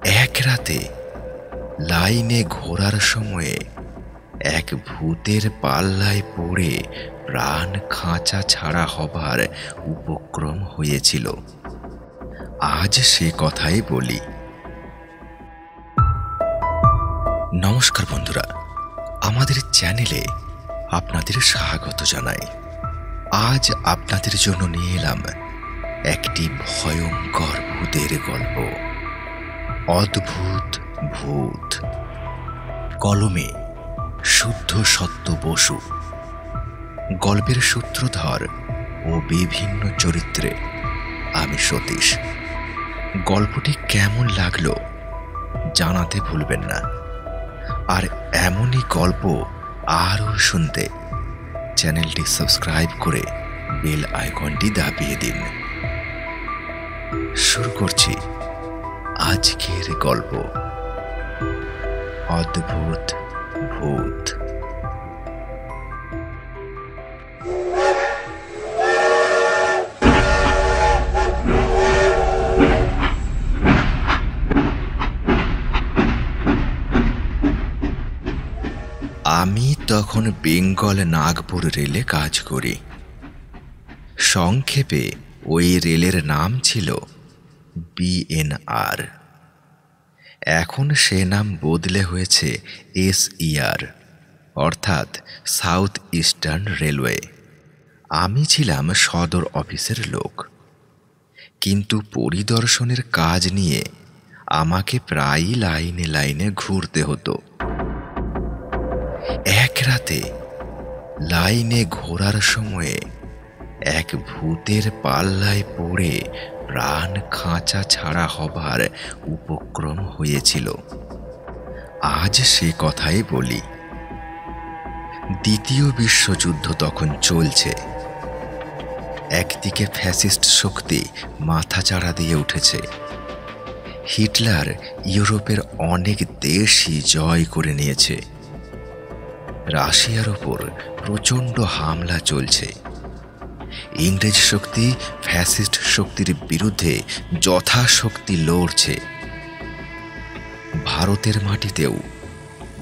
এক রাতে লাইনে ঘোরার সময়ে এক ভূতের পাল্লায় পড়ে প্রাণ খাঁচা ছাড়া হবার উপক্রম হয়েছিল। আজ সে কথাই বলি। নমস্কার বন্ধুরা, আমাদের চ্যানেলে আপনাদের স্বাগত জানাই। আজ আপনাদের জন্য নিয়ে এলাম একটি ভয়ঙ্কর ভূতের গল্প, অদ্ভুত ভূত। কলমে শুদ্ধ সত্য বসু, গল্পের সূত্রধর ও বিভিন্ন চরিত্রে আমি সতীশ। গল্পটি কেমন লাগলো জানাতে ভুলবেন না। আর এমনই গল্প আরও শুনতে চ্যানেলটি সাবস্ক্রাইব করে বেল আইকনটি দাবিয়ে দিন। শুরু করছি আজকের গল্প, অদ্ভুত ভূত। আমি তখন বেঙ্গল নাগপুর রেলে কাজ করি। সংক্ষেপে ওই রেলের নাম ছিল BNR। এখন সে নাম বদলে হয়েছে SER, অর্থাৎ সাউথ ইস্টার্ন রেলওয়ে। আমি ছিলাম সদর অফিসের লোক, কিন্তু পরিদর্শনের কাজ নিয়ে আমাকে প্রায়ই লাইনে লাইনে ঘুরতে হতো। এক রাতে লাইনে ঘোরার সময়ে এক ভূতের পাল্লায় পড়ে প্রাণ খাঁচা ছাড়া হবার উপক্রম হয়েছিল। আজ সে কথাই বলি। দ্বিতীয় বিশ্বযুদ্ধ তখন চলছে। একদিকে ফ্যাসিস্ট শক্তি মাথাচাড়া দিয়ে উঠেছে। হিটলার ইউরোপের অনেক দেশই জয় করে নিয়েছে। রাশিয়ার ওপর প্রচণ্ড হামলা চলছে। ইংরেজ শক্তি ফ্যাসিস্ট শক্তির বিরুদ্ধে যথাশক্তি লড়ছে। ভারতের মাটিতেও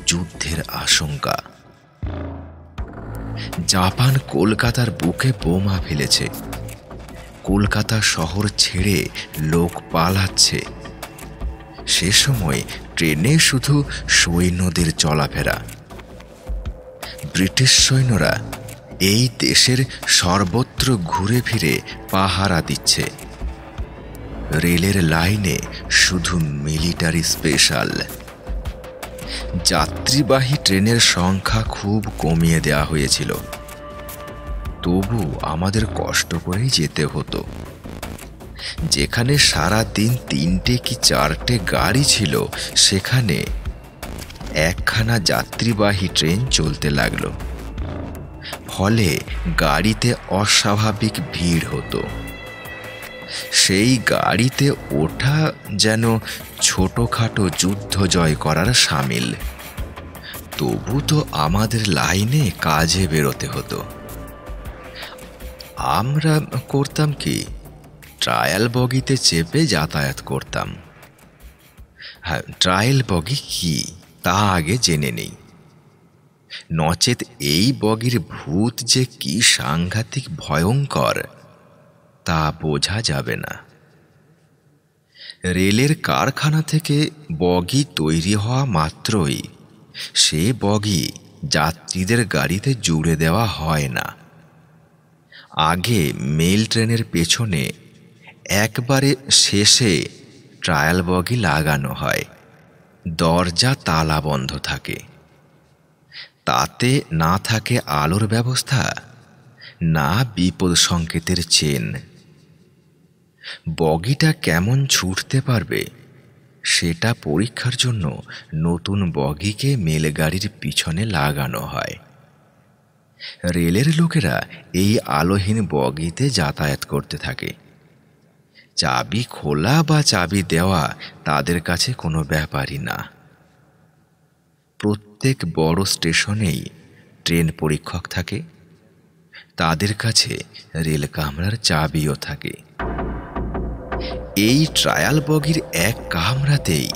যুদ্ধের আশঙ্কা। জাপান কলকাতার বুকে বোমা ফেলেছে। কলকাতা শহর ছেড়ে লোক পালাচ্ছে। সে সময় ট্রেনে শুধু সৈন্যদের চলাফেরা। ব্রিটিশ সৈন্যরা এই দেশের সর্বত্র ঘুরে ফিরে পাহারা দিচ্ছে। রেলের লাইনে শুধু মিলিটারি স্পেশাল। যাত্রীবাহী ট্রেনের সংখ্যা খুব কমিয়ে দেওয়া হয়েছিল, তবু আমাদের কষ্ট করেই যেতে হতো। যেখানে সারা দিন 3টে কি 4টে গাড়ি ছিল, সেখানে একখানা যাত্রীবাহী ট্রেন চলতে লাগলো। ফলে গাড়িতে অস্বাভাবিক ভিড় হতো। সেই গাড়িতে ওঠা যেন ছোটখাটো যুদ্ধ জয় করার সামিল। তবু তো আমাদের লাইনে কাজে বেরোতে হতো। আমরা করতাম কি, ট্রায়াল বগিতে চেপে যাতায়াত করতাম। হ্যাঁ, ট্রায়াল বগি কি তা আগে জেনে নেই, নচেত এই বগির ভূত যে কি সাংঘাতিক ভয়ঙ্কর তা বোঝা যাবে না। রেলের কারখানা থেকে বগি তৈরি হওয়া মাত্রই সে বগি যাত্রীদের গাড়িতে জুড়ে দেওয়া হয় না। আগে মেল ট্রেনের পেছনে একবারে শেষে ট্রায়াল বগি লাগানো হয়। দরজা তালা বন্ধ থাকে। তাতে না থাকে আলোর ব্যবস্থা, না বিপদ সংকেতের চেন। বগিটা কেমন ছুটতে পারবে সেটা পরীক্ষার জন্য নতুন বগিকে মেলগাড়ির পিছনে লাগানো হয়। রেলের লোকেরা এই আলোহীন বগিতে যাতায়াত করতে থাকে। চাবি খোলা বা চাবি দেওয়া তাদের কাছে কোনো ব্যাপারই না। প্রত্যেক বড় স্টেশনেই ট্রেন পরীক্ষক থাকে। তাদের কাছে রেল কামরার চাবিও থাকে। এই ট্রায়াল বগির এক কামরাতেই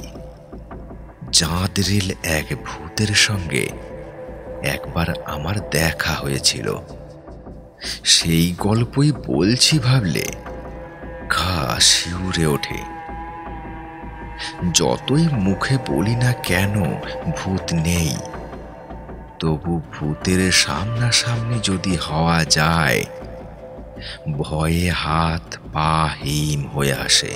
চাঁদরিল এক ভূতের সঙ্গে একবার আমার দেখা হয়েছিল। সেই গল্পই বলছি ভাবলে গা শিউরে ওঠে। যতই মুখে বলি না কেন ভূত নেই, তবু ভূতের সামনাসামনি যদি হওয়া যায়, ভয়ে হাত পা হিম হয়ে আসে।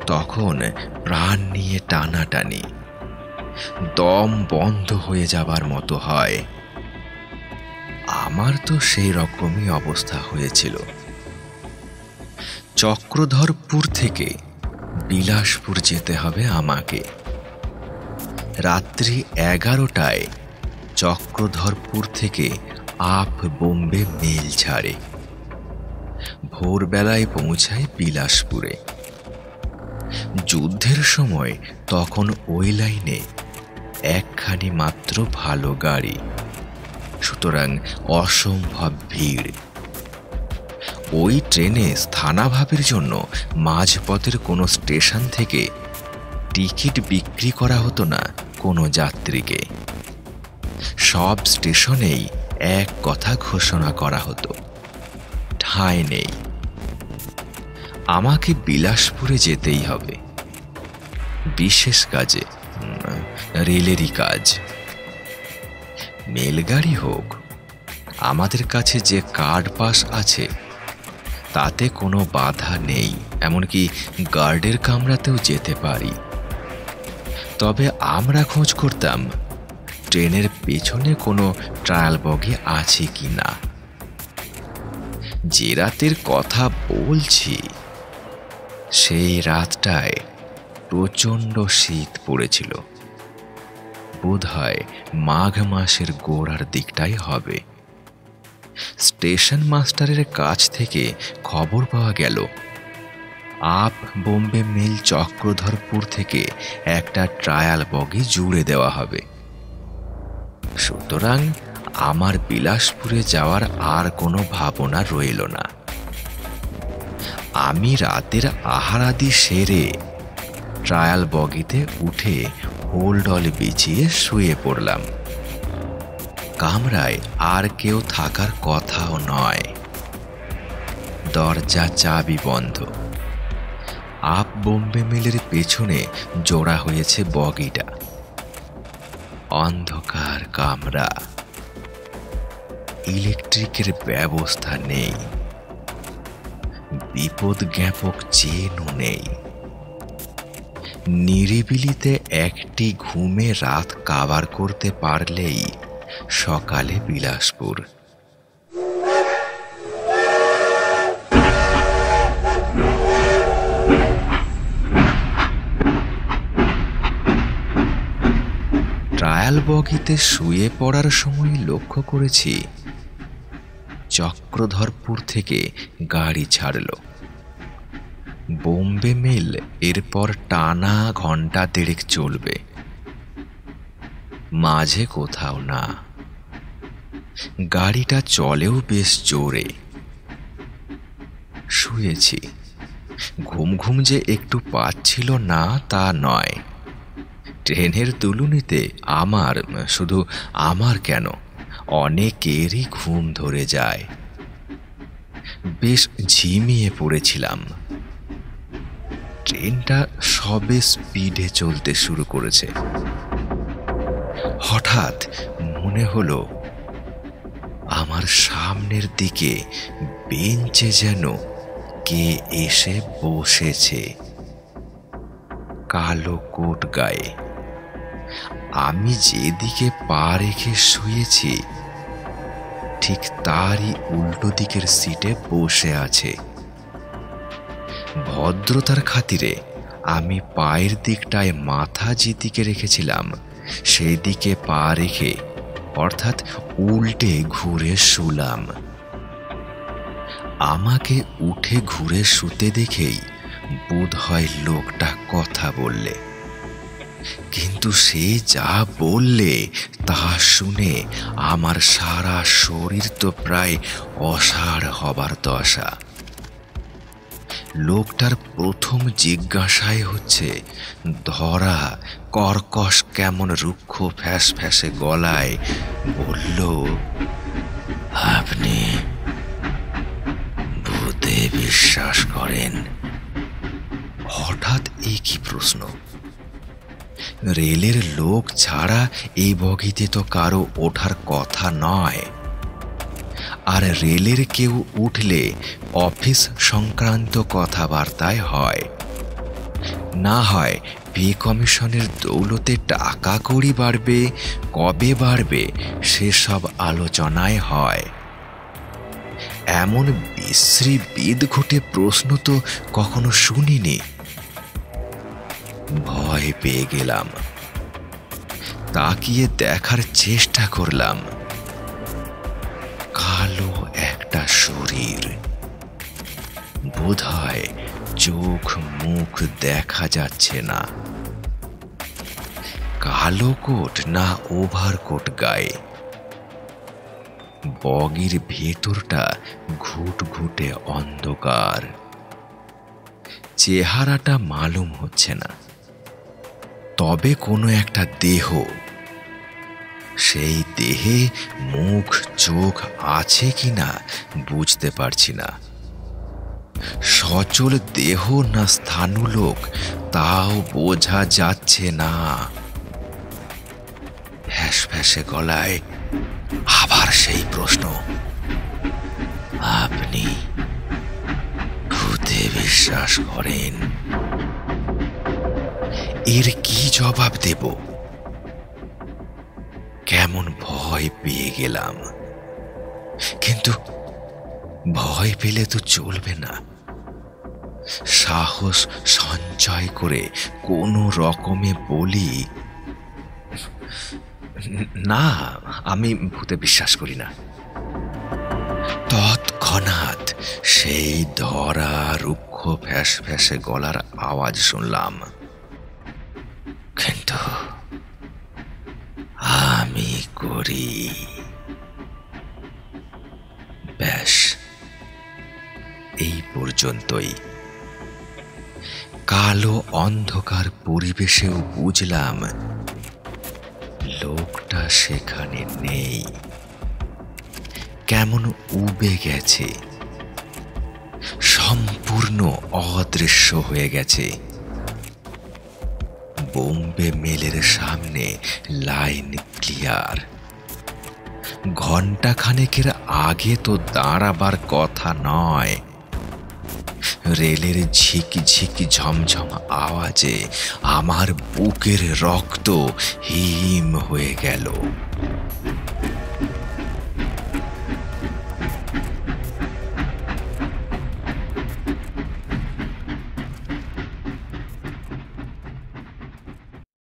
তখন প্রাণ নিয়ে টানাটানি, দম বন্ধ হয়ে যাবার মতো হয়। আমার তো সেই রকমই অবস্থা হয়েছিল। চক্রধরপুর থেকে বিলাসপুর যেতে হবে আমাকে। রাত্রি 11টায় চক্রধরপুর থেকে আপ বোম্বে মেল ছাড়ে। ভোরবেলায় পৌঁছায় বিলাসপুরে। যুদ্ধের সময় তখন ওই লাইনে একখানি মাত্র ভালো গাড়ি, সুতরাং অসম্ভব ভিড়। ওই ট্রেনে স্থানাভাবের জন্য মাঝপথের কোনো স্টেশন থেকে টিকিট বিক্রি করা হতো না কোনো যাত্রীকে। সব স্টেশনেই এক কথা ঘোষণা করা হতো, ঠাঁই নেই, আমাকে বিলাসপুরে যেতেই হবে। বিশেষ কাজে, রেলেরই কাজ। মেলগাড়ি হোক, আমাদের কাছে যে কার্ড পাস আছে তাতে কোনো বাধা নেই, এমনকি গার্ডের কামরাতেও যেতে পারি। তবে আমরা খোঁজ করতাম ট্রেনের পেছনে কোনো ট্রায়াল বগি আছে কি না। যে রাতের কথা বলছি, সেই রাতটায় প্রচণ্ড শীত পড়েছিল। বোধহয় মাঘ মাসের গোড়ার দিকটাই হবে। স্টেশন মাস্টারের কাছ থেকে খবর পাওয়া গেল আপ বোম্বে মেল চক্রধরপুর থেকে একটা ট্রায়াল বগি জুড়ে দেওয়া হবে। সুতরাং আমার বিলাসপুরে যাওয়ার আর কোনো ভাবনা রইল না। আমি রাতের আহারাদি সেরে ট্রায়াল বগিতে উঠে হোলডল বিছিয়ে শুয়ে পড়লাম। কামরায় আর কেউ থাকার কথাও নয়। দরজা চাবি বন্ধ। আপ বোম্বে মেলের পেছনে জোড়া হয়েছে বগিটা। অন্ধকার কামরা, ইলেকট্রিকের ব্যবস্থা নেই, বিপদ জ্ঞাপক চেনও নেই। নিরিবিলিতে একটি ঘুমে রাত কাভার করতে পারলেই সকালে বিলাসপুর। ট্রায়াল বগিতে শুয়ে পড়ার সময় লক্ষ্য করেছি চক্রধরপুর থেকে গাড়ি ছাড়ল। বোম্বে মেল এরপর টানা ঘন্টা 1.5 চলবে। মাঝে কোথাও না। গাড়িটা চলেও বেশ জোরে। শুয়েছি। ঘুম ঘুম যে একটু পাচ্ছিল না তা নয়। ট্রেনের দুলুনিতে শুধু আমার কেন, অনেকেরই ঘুম ধরে যায়। বেশ ঝিমিয়ে পড়েছিলাম। ট্রেনটা সবে স্পিডে চলতে শুরু করেছে। হঠাৎ মনে হলো আমার সামনের দিকে বেঞ্চে যেন কে এসে বসেছে, কালো কোট গায়ে। আমি যেদিকে পা রেখে শুয়েছি ঠিক তারই উল্টো দিকের সিটে বসে আছে। ভদ্রতার খাতিরে আমি পায়ের দিকটায় মাথা যেদিকে রেখেছিলাম সেই দিকে পা রেখে, অর্থাৎ উল্টে ঘুরে শুলাম। আমাকে উঠে ঘুরে শুতে দেখেই বোধ হয় লোকটা কথা বললে, কিন্তু সে যা বললে তা শুনে আমার সারা শরীর তো প্রায় অসাড় হবার দশা। লোকটার প্রথম জিজ্ঞাসাই হচ্ছে ধরা কর্কশ কেমন রুক্ষ ফ্যাস ফ্যাসে গলায় বলল, আপনি ভূতে বিশ্বাস করেন? হঠাৎ এই কি প্রশ্ন! রেলের লোক ছাড়া এই বগিতে তো কারো ওঠার কথা নয়। আর রেলের কেউ উঠলে অফিস সংক্রান্ত কথাবার্তায় হয়, না হয় পে কমিশনের দৌলতে টাকা কড়ি বাড়বে, কবে বাড়বে সেসব আলোচনায় হয়। এমন বিশ্রী বিদঘুটে প্রশ্ন তো কখনো শুনিনি। ভয় পেয়ে গেলাম। তাকিয়ে দেখার চেষ্টা করলাম। কালো একটা শরীর, বোধহয় চোখ মুখ দেখা যাচ্ছে না। কালো কোট না ওভারকোট গায়ে। বগির ভেতরটা ঘুটঘুটে অন্ধকার। চেহারাটা মালুম হচ্ছে না, তবে কোনো একটা দেহ। সেই দেহে মুখ চোখ আছে কিনা বুঝতে পারছি না। সচল দেহ না স্থাণুলোক তাও বোঝা যাচ্ছে না। ফ্যাস ফ্যাসে গলায় আবার সেই প্রশ্ন, আপনি ভূতে বিশ্বাস করেন? এর কি জবাব দেব? কেমন ভয় পেয়ে গেলাম। কিন্তু ভয় পেলে তো চলবে না। সাহস সঞ্চয় করে কোনো রকমে বলি, না, আমি ভূতে বিশ্বাস করি না। তৎক্ষণাৎ সেই ধরা রুক্ষ ফ্যাস ফ্যাসে গলার আওয়াজ শুনলাম, কিন্তু আমি করি। ব্যাস, এই পর্যন্তই। কালো অন্ধকার পরিবেশেও বুঝলাম লোকটা সেখানে নেই। কেমন উবে গেছে, সম্পূর্ণ অদৃশ্য হয়ে গেছে। বোম্বে মেলের সামনে লাইন ক্লিয়ার। ঘণ্টাখানেকের আগে তো দাঁড়াবার কথা নয়। রেলের ঝিকঝিক ঝমঝম আওয়াজে আমার বুকের রক্ত হিম হয়ে গেল।